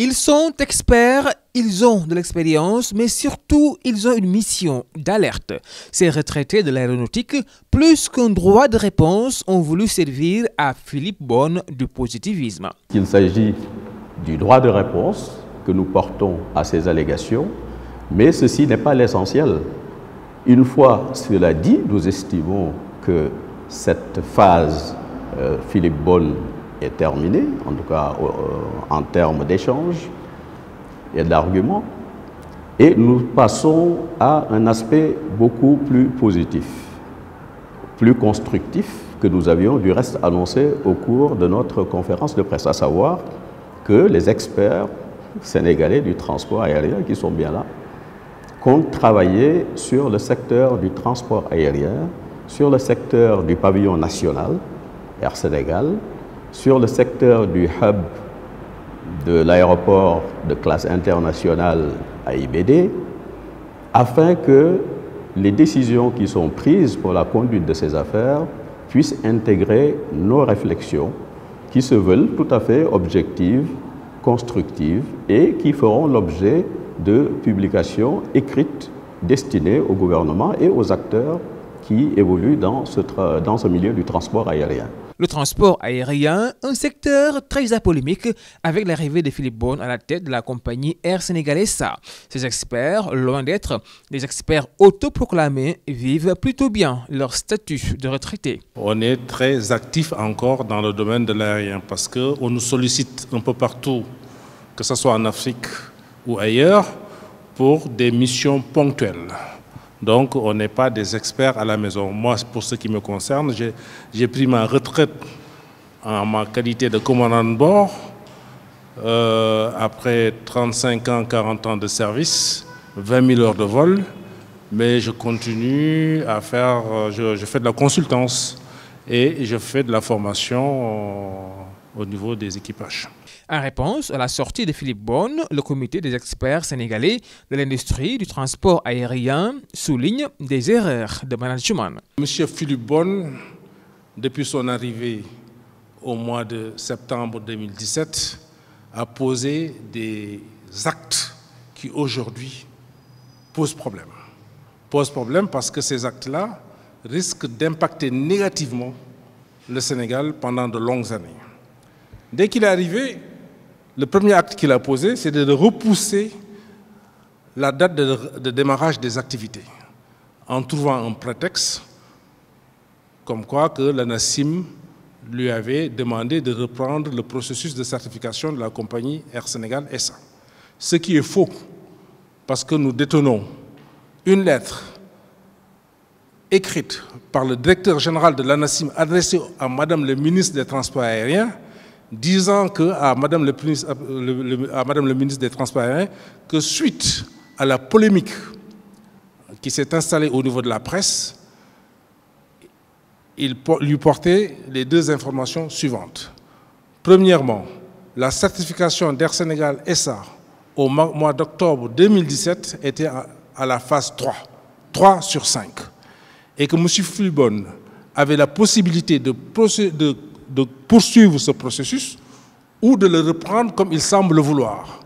Ils sont experts, ils ont de l'expérience, mais surtout, ils ont une mission d'alerte. Ces retraités de l'aéronautique, plus qu'un droit de réponse, ont voulu servir à Philippe Bonne du positivisme. Il s'agit du droit de réponse que nous portons à ces allégations, mais ceci n'est pas l'essentiel. Une fois cela dit, nous estimons que cette phase Philippe Bonne est terminée, en tout cas en termes d'échange et d'arguments, et nous passons à un aspect beaucoup plus positif, plus constructif que nous avions du reste annoncé au cours de notre conférence de presse, à savoir que les experts sénégalais du transport aérien qui sont bien là comptent travailler sur le secteur du transport aérien, sur le secteur du pavillon national, Air Sénégal, sur le secteur du hub de l'aéroport de classe internationale AIBD, afin que les décisions qui sont prises pour la conduite de ces affaires puissent intégrer nos réflexions qui se veulent tout à fait objectives, constructives et qui feront l'objet de publications écrites destinées au gouvernement et aux acteurs qui évoluent dans ce milieu du transport aérien. Le transport aérien, un secteur très apolémique avec l'arrivée de Philippe Bonne à la tête de la compagnie Air Sénégal SA. Ces experts, loin d'être des experts autoproclamés, vivent plutôt bien leur statut de retraité. On est très actif encore dans le domaine de l'aérien parce qu'on nous sollicite un peu partout, que ce soit en Afrique ou ailleurs, pour des missions ponctuelles. Donc, on n'est pas des experts à la maison. Moi, pour ce qui me concerne, j'ai pris ma retraite en ma qualité de commandant de bord après 35 ans, 40 ans de service, 20 000 heures de vol. Mais je continue à faire, je fais de la consultance et je fais de la formation au niveau des équipages. En réponse à la sortie de Philippe Bonne, le comité des experts sénégalais de l'industrie du transport aérien souligne des erreurs de management. Monsieur Philippe Bonne, depuis son arrivée au mois de septembre 2017, a posé des actes qui aujourd'hui posent problème. Posent problème parce que ces actes-là risquent d'impacter négativement le Sénégal pendant de longues années. Dès qu'il est arrivé, le premier acte qu'il a posé, c'est de repousser la date de démarrage des activités, en trouvant un prétexte comme quoi que l'ANACIM lui avait demandé de reprendre le processus de certification de la compagnie Air Sénégal SA. Ce qui est faux, parce que nous détenons une lettre écrite par le directeur général de l'ANACIM adressée à Madame le ministre des Transports aériens, disant à Madame le ministre des Transports aériens que suite à la polémique qui s'est installée au niveau de la presse, il lui portait les deux informations suivantes. Premièrement, la certification d'Air Sénégal SA au mois d'octobre 2017 était à la phase 3, 3 sur 5, et que M. Philippe Bonne avait la possibilité de poursuivre ce processus ou de le reprendre comme il semble le vouloir.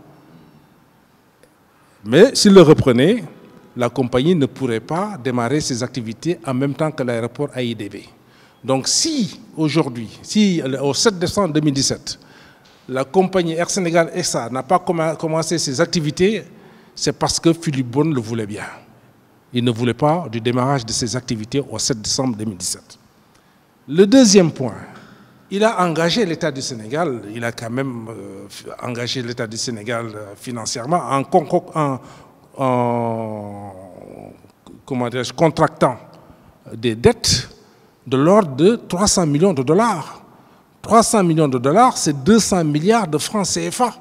Mais s'il le reprenait, la compagnie ne pourrait pas démarrer ses activités en même temps que l'aéroport AIBD. Donc si aujourd'hui, au 7 décembre 2017, la compagnie Air Sénégal SA n'a pas commencé ses activités, c'est parce que Philippe Bonne le voulait bien. Il ne voulait pas du démarrage de ses activités au 7 décembre 2017. Le deuxième point, il a engagé l'État du Sénégal, il a quand même engagé l'État du Sénégal financièrement en contractant des dettes de l'ordre de 300 millions de dollars. 300 millions de dollars, c'est 200 milliards de francs CFA.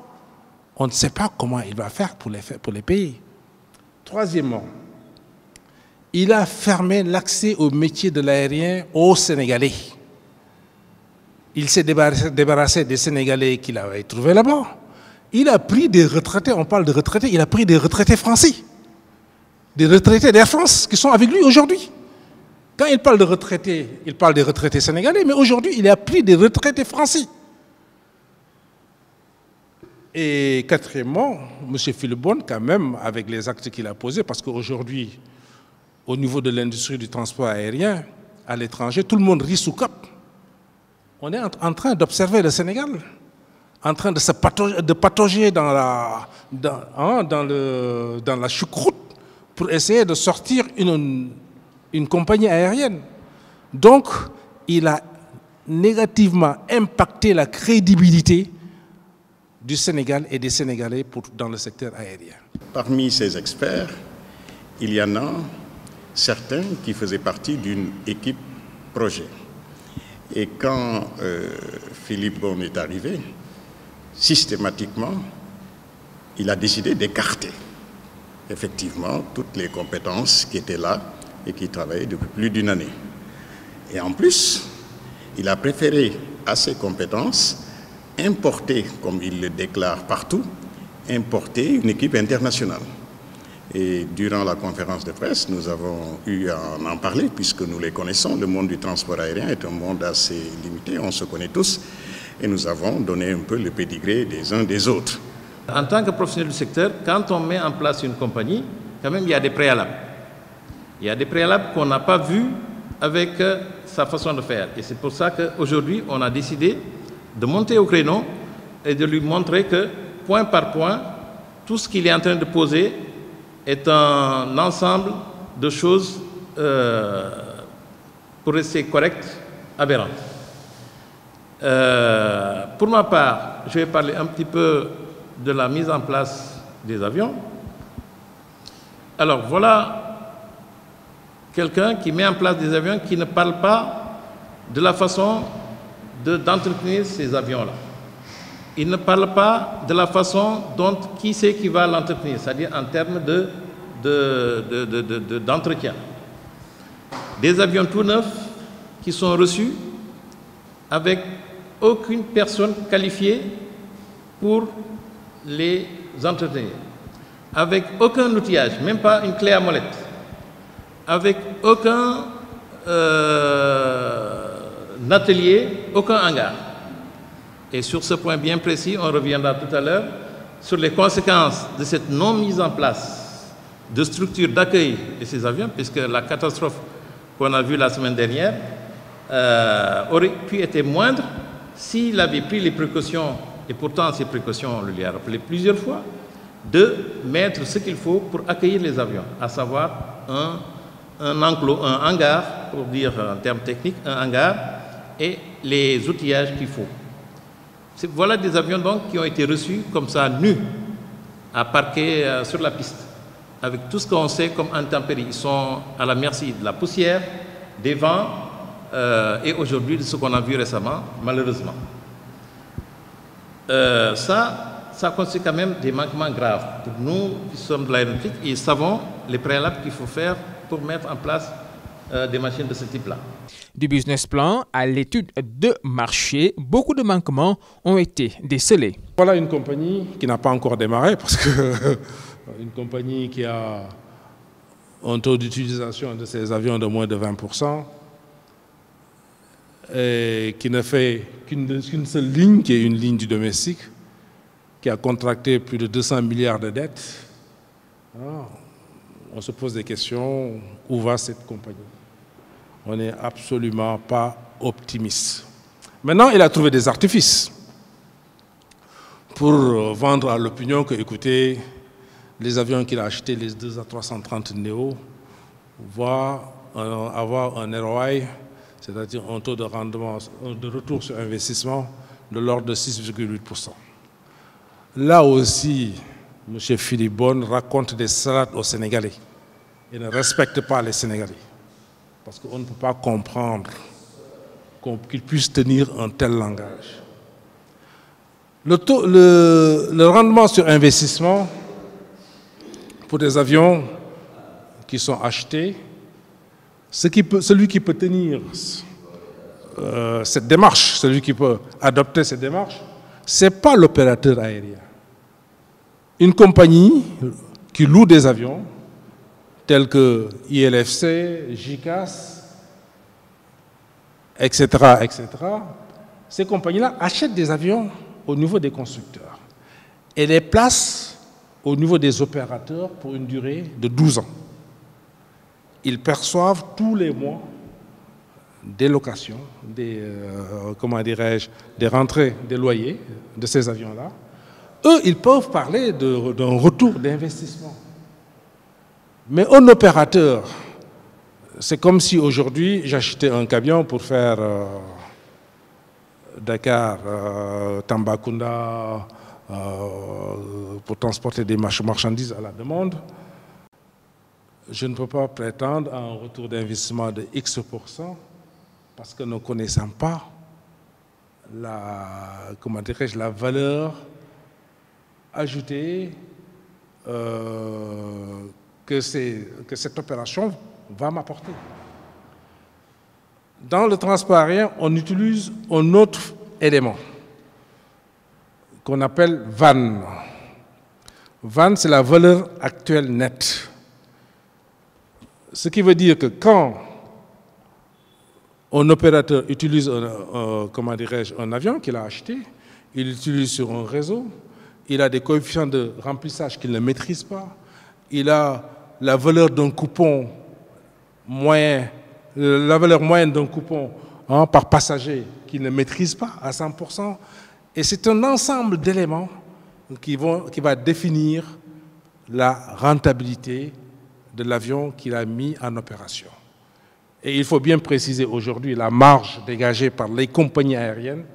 On ne sait pas comment il va faire pour les payer. Troisièmement, il a fermé l'accès au métier de l'aérien aux Sénégalais. Il s'est débarrassé des Sénégalais qu'il avait trouvés là-bas. Il a pris des retraités, on parle de retraités, il a pris des retraités français. Des retraités d'Air France qui sont avec lui aujourd'hui. Quand il parle de retraités, il parle des retraités sénégalais, mais aujourd'hui, il a pris des retraités français. Et quatrièmement, M. Philippe Beaune, quand même, avec les actes qu'il a posés, parce qu'aujourd'hui, au niveau de l'industrie du transport aérien, à l'étranger, tout le monde rit sous cap. On est en train d'observer le Sénégal, en train de patauger dans la choucroute pour essayer de sortir une compagnie aérienne. Donc, il a négativement impacté la crédibilité du Sénégal et des Sénégalais dans le secteur aérien. Parmi ces experts, il y en a certains qui faisaient partie d'une équipe projet. Et quand Philippe Beaune est arrivé, systématiquement, il a décidé d'écarter effectivement toutes les compétences qui étaient là et qui travaillaient depuis plus d'une année. Et en plus, il a préféré à ces compétences importer, comme il le déclare partout, importer une équipe internationale. Et durant la conférence de presse, nous avons eu à en parler, puisque nous les connaissons. Le monde du transport aérien est un monde assez limité, on se connaît tous, et nous avons donné un peu le pédigré des uns des autres. En tant que professionnel du secteur, quand on met en place une compagnie, quand même il y a des préalables. Il y a des préalables qu'on n'a pas vus avec sa façon de faire. Et c'est pour ça qu'aujourd'hui, on a décidé de monter au créneau et de lui montrer que, point par point, tout ce qu'il est en train de poser est un ensemble de choses, pour rester correct, aberrantes. Pour ma part, je vais parler un petit peu de la mise en place des avions. Alors voilà quelqu'un qui met en place des avions qui ne parle pas de la façon d'entretenir ces avions-là. Il ne parle pas de la façon dont qui c'est qui va l'entretenir, c'est-à-dire en termes d'entretien. Des avions tout neufs qui sont reçus avec aucune personne qualifiée pour les entretenir, avec aucun outillage, même pas une clé à molette, avec aucun atelier, aucun hangar. Et sur ce point bien précis, on reviendra tout à l'heure sur les conséquences de cette non mise en place de structures d'accueil de ces avions, puisque la catastrophe qu'on a vue la semaine dernière aurait pu être moindre s'il avait pris les précautions, et pourtant ces précautions, on le lui a rappelé plusieurs fois, de mettre ce qu'il faut pour accueillir les avions, à savoir un enclos, un hangar, pour dire en termes techniques, un hangar, et les outillages qu'il faut. Voilà des avions donc qui ont été reçus comme ça, nus, à parquer sur la piste, avec tout ce qu'on sait comme intempéries. Ils sont à la merci de la poussière, des vents, et aujourd'hui de ce qu'on a vu récemment, malheureusement. Ça constitue quand même des manquements graves. Pour nous qui sommes de l'aéronautique, et savons les préalables qu'il faut faire pour mettre en place des machines de ce type-là. Du business plan à l'étude de marché, beaucoup de manquements ont été décelés. Voilà une compagnie qui n'a pas encore démarré, parce que une compagnie qui a un taux d'utilisation de ses avions de moins de 20%, et qui ne fait qu'une seule ligne, qui est une ligne du domestique, qui a contracté plus de 200 milliards de dettes. On se pose des questions, où va cette compagnie? On n'est absolument pas optimiste. Maintenant, il a trouvé des artifices pour vendre à l'opinion que, écoutez, les avions qu'il a achetés, les 2 A330 Neo, vont avoir un ROI, c'est-à-dire un taux de rendement, de retour sur investissement de l'ordre de 6,8%. Là aussi, M. Philippe Beaune raconte des salades aux Sénégalais et ne respecte pas les Sénégalais. Parce qu'on ne peut pas comprendre qu'ils puissent tenir un tel langage. Le rendement sur investissement pour des avions qui sont achetés, celui qui peut tenir cette démarche, celui qui peut adopter cette démarche, ce n'est pas l'opérateur aérien. Une compagnie qui loue des avions, tels que ILFC, JICAS, etc., etc., ces compagnies-là achètent des avions au niveau des constructeurs. et les place au niveau des opérateurs pour une durée de 12 ans. Ils perçoivent tous les mois des locations, des rentrées des loyers de ces avions-là. Eux, ils peuvent parler d'un retour d'investissement. Mais un opérateur, c'est comme si aujourd'hui j'achetais un camion pour faire Dakar, Tambacounda, pour transporter des marchandises à la demande. Je ne peux pas prétendre à un retour d'investissement de X% parce que ne connaissant pas la valeur ajoutée que cette opération va m'apporter. Dans le transport aérien, on utilise un autre élément qu'on appelle VAN. VAN, c'est la valeur actuelle nette. Ce qui veut dire que quand un opérateur utilise un avion qu'il a acheté, il l'utilise sur un réseau, il a des coefficients de remplissage qu'il ne maîtrise pas, il a la valeur d'un coupon moyen, la valeur moyenne d'un coupon par passager qu'il ne maîtrise pas à 100%, et c'est un ensemble d'éléments qui va définir la rentabilité de l'avion qu'il a mis en opération. Et il faut bien préciser aujourd'hui, la marge dégagée par les compagnies aériennes,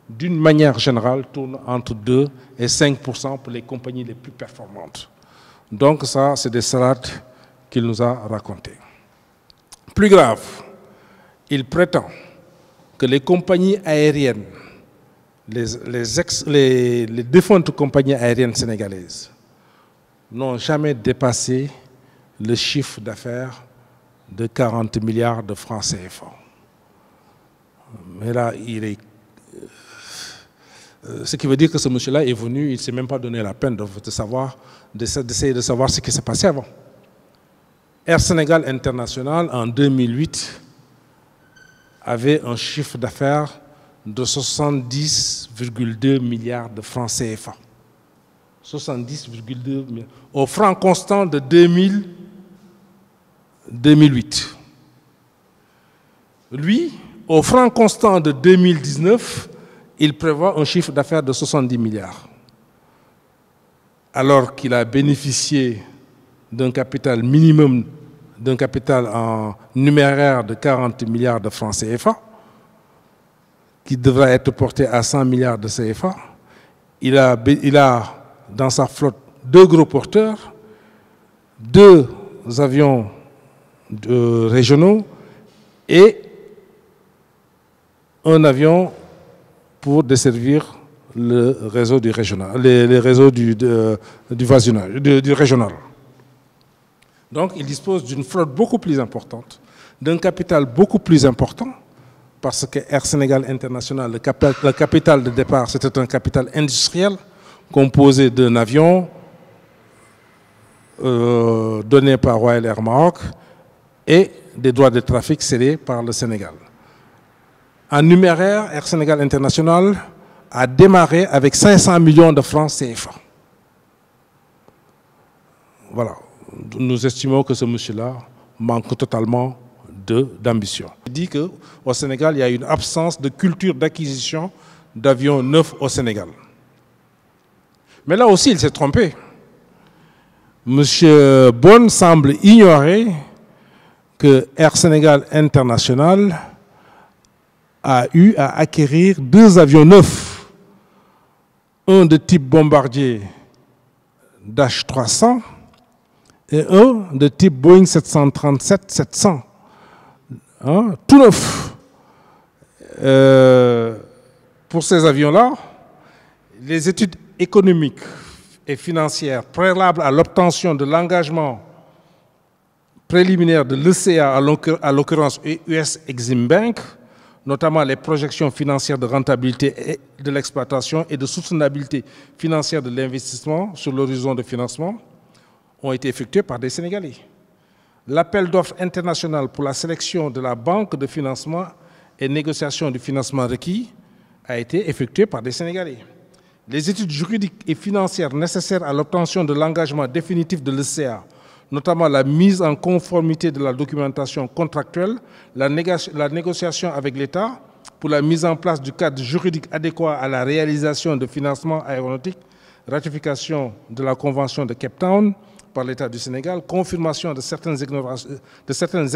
d'une manière générale, tourne entre 2 et 5% pour les compagnies les plus performantes. Donc ça, c'est des salades qu'il nous a racontées. Plus grave, il prétend que les compagnies aériennes, les défuntes compagnies aériennes sénégalaises, n'ont jamais dépassé le chiffre d'affaires de 40 milliards de francs CFA. Mais là, ce qui veut dire que ce monsieur-là est venu, il ne s'est même pas donné la peine d'essayer de savoir ce qui s'est passé avant. Air Sénégal International, en 2008, avait un chiffre d'affaires de 70,2 milliards de francs CFA. 70,2 milliards. Au franc constant de 2008. Lui, au franc constant de 2019, il prévoit un chiffre d'affaires de 70 milliards. Alors qu'il a bénéficié d'un capital minimum, d'un capital en numéraire de 40 milliards de francs CFA, qui devra être porté à 100 milliards de CFA. Il a dans sa flotte 2 gros porteurs, 2 avions régionaux et un avion pour desservir le réseau du régional, les réseaux du régional. Donc, il dispose d'une flotte beaucoup plus importante, d'un capital beaucoup plus important, parce que Air Sénégal International, le capital de départ, c'était un capital industriel composé d'un avion donné par Royal Air Maroc et des droits de trafic cédés par le Sénégal. En numéraire, Air Sénégal International a démarré avec 500 millions de francs CFA. Voilà. Nous estimons que ce monsieur-là manque totalement d'ambition. Il dit qu'au Sénégal, il y a une absence de culture d'acquisition d'avions neufs au Sénégal. Mais là aussi, il s'est trompé. Monsieur Bonne semble ignorer que Air Sénégal International a eu à acquérir 2 avions neufs. Un de type bombardier Dash 300 et un de type Boeing 737-700. Tout neuf. Pour ces avions-là, les études économiques et financières préalables à l'obtention de l'engagement préliminaire de l'ECA, à l'occurrence US Exim Bank, notamment les projections financières de rentabilité de l'exploitation et de soutenabilité financière de l'investissement sur l'horizon de financement, ont été effectuées par des Sénégalais. L'appel d'offres international pour la sélection de la banque de financement et négociation du financement requis a été effectué par des Sénégalais. les études juridiques et financières nécessaires à l'obtention de l'engagement définitif de l'ECA, notamment la mise en conformité de la documentation contractuelle, la négociation avec l'État pour la mise en place du cadre juridique adéquat à la réalisation de financements aéronautiques, ratification de la Convention de Cape Town par l'État du Sénégal, confirmation de certaines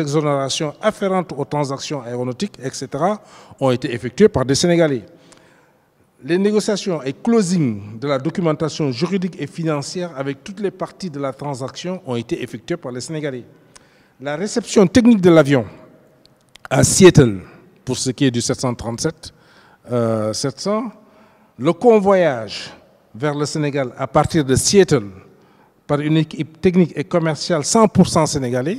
exonérations afférentes aux transactions aéronautiques, etc., ont été effectuées par des Sénégalais. Les négociations et closing de la documentation juridique et financière avec toutes les parties de la transaction ont été effectuées par les Sénégalais. La réception technique de l'avion à Seattle, pour ce qui est du 737-700, le convoyage vers le Sénégal à partir de Seattle par une équipe technique et commerciale 100% sénégalais,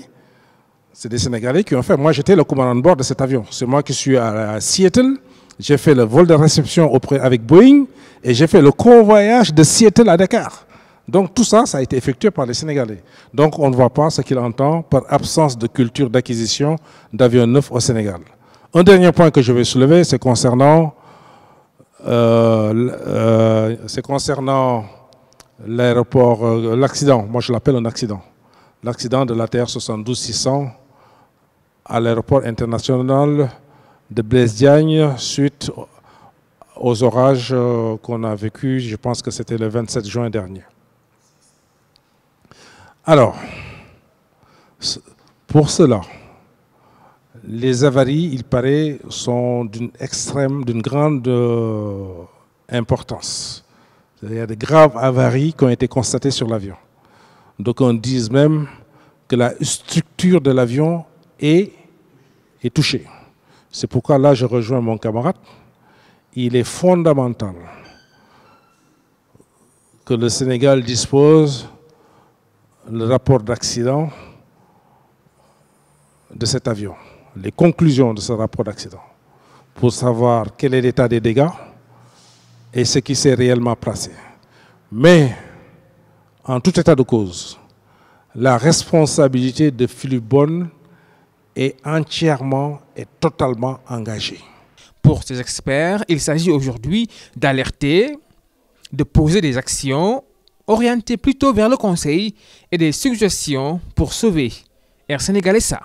c'est des Sénégalais qui ont fait. Moi, j'étais le commandant de bord de cet avion. C'est moi qui suis à Seattle. J'ai fait le vol de réception avec Boeing et j'ai fait le convoyage de Seattle à Dakar. Donc tout ça, ça a été effectué par les Sénégalais. Donc on ne voit pas ce qu'il entend par absence de culture d'acquisition d'avions neufs au Sénégal. Un dernier point que je vais soulever, c'est concernant l'aéroport, l'accident. Moi je l'appelle un accident. L'accident de l'ATR 72-600 à l'aéroport international de Blaise Diagne suite aux orages qu'on a vécus, je pense que c'était le 27 juin dernier. Alors, pour cela, les avaries, il paraît, sont d'une grande importance. Il y a de graves avaries qui ont été constatées sur l'avion. Donc on dit même que la structure de l'avion est touchée. C'est pourquoi là, je rejoins mon camarade. Il est fondamental que le Sénégal dispose le rapport d'accident de cet avion, les conclusions de ce rapport d'accident, pour savoir quel est l'état des dégâts et ce qui s'est réellement passé. Mais, en tout état de cause, la responsabilité de Philippe Bonne est entièrement et totalement engagé. Pour ces experts, il s'agit aujourd'hui d'alerter, de poser des actions orientées plutôt vers le conseil et des suggestions pour sauver Air Sénégal SA.